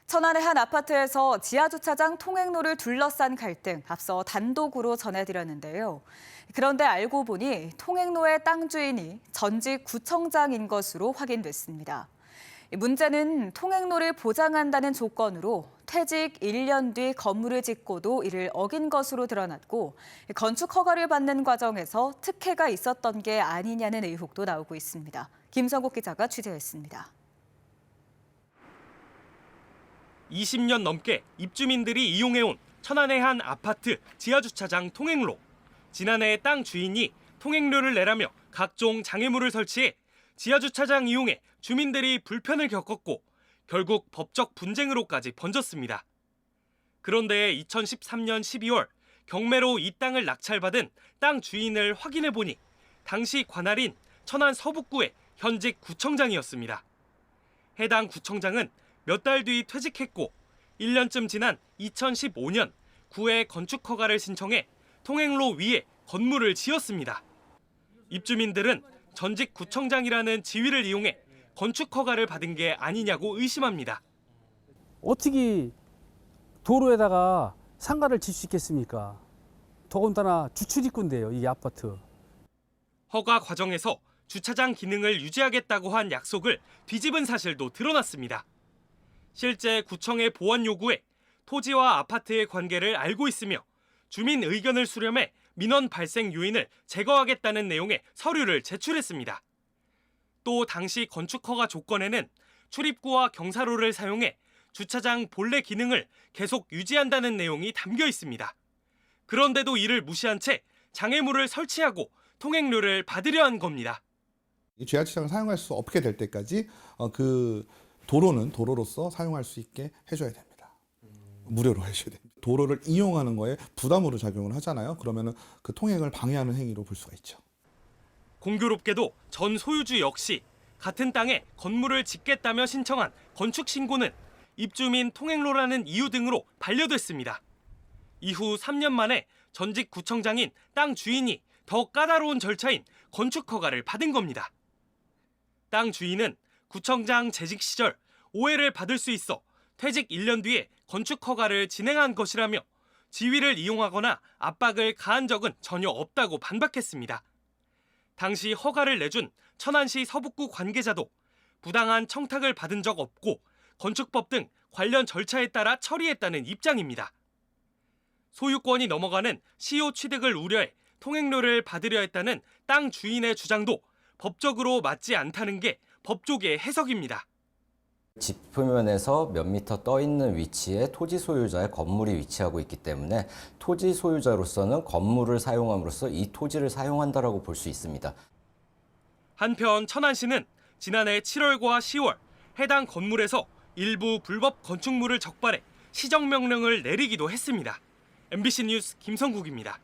천안의 한 아파트에서 지하주차장 통행로를 둘러싼 갈등, 앞서 단독으로 전해드렸는데요. 그런데 알고 보니 통행로의 땅 주인이 전직 구청장인 것으로 확인됐습니다. 문제는 통행로를 보장한다는 조건으로 퇴직 1년 뒤 건물을 짓고도 이를 어긴 것으로 드러났고, 건축 허가를 받는 과정에서 특혜가 있었던 게 아니냐는 의혹도 나오고 있습니다. 김성국 기자가 취재했습니다. 20년 넘게 입주민들이 이용해온 천안의 한 아파트 지하주차장 통행로. 지난해 땅 주인이 통행료를 내라며 각종 장애물을 설치해 지하주차장 이용에 주민들이 불편을 겪었고 결국 법적 분쟁으로까지 번졌습니다. 그런데 2013년 12월 경매로 이 땅을 낙찰받은 땅 주인을 확인해 보니 당시 관할인 천안 서북구의 현직 구청장이었습니다. 해당 구청장은 몇 달 뒤 퇴직했고 1년쯤 지난 2015년 구에 건축 허가를 신청해 통행로 위에 건물을 지었습니다. 입주민들은 전직 구청장이라는 지위를 이용해 건축 허가를 받은 게 아니냐고 의심합니다. 어떻게 도로에다가 상가를 질 수 있겠습니까? 더군다나 주출입구인데요, 이 아파트. 허가 과정에서 주차장 기능을 유지하겠다고 한 약속을 뒤집은 사실도 드러났습니다. 실제 구청의 보완 요구에 토지와 아파트의 관계를 알고 있으며 주민 의견을 수렴해 민원 발생 요인을 제거하겠다는 내용의 서류를 제출했습니다. 또 당시 건축 허가 조건에는 출입구와 경사로를 사용해 주차장 본래 기능을 계속 유지한다는 내용이 담겨 있습니다. 그런데도 이를 무시한 채 장애물을 설치하고 통행료를 받으려 한 겁니다. 지하주차장을 사용할 수 없게 될 때까지 그 도로는 도로로서 사용할 수 있게 해줘야 됩니다. 무료로 해줘야 됩니다. 도로를 이용하는 거에 부담으로 작용을 하잖아요. 그러면 그 통행을 방해하는 행위로 볼 수가 있죠. 공교롭게도 전 소유주 역시 같은 땅에 건물을 짓겠다며 신청한 건축 신고는 입주민 통행로라는 이유 등으로 반려됐습니다. 이후 3년 만에 전직 구청장인 땅 주인이 더 까다로운 절차인 건축 허가를 받은 겁니다. 땅 주인은 구청장 재직 시절 오해를 받을 수 있어 퇴직 1년 뒤에 건축 허가를 진행한 것이라며 지위를 이용하거나 압박을 가한 적은 전혀 없다고 반박했습니다. 당시 허가를 내준 천안시 서북구 관계자도 부당한 청탁을 받은 적 없고 건축법 등 관련 절차에 따라 처리했다는 입장입니다. 소유권이 넘어가는 시효 취득을 우려해 통행료를 받으려 했다는 땅 주인의 주장도 법적으로 맞지 않다는 게 법조계의 해석입니다. 집 표면에서 몇 미터 떠 있는 위치에 토지 소유자의 건물이 위치하고 있기 때문에 토지 소유자로서는 건물을 사용함으로써 이 토지를 사용한다라고 볼 수 있습니다. 한편 천안시는 지난해 7월과 10월 해당 건물에서 일부 불법 건축물을 적발해 시정명령을 내리기도 했습니다. MBC 뉴스 김성국입니다.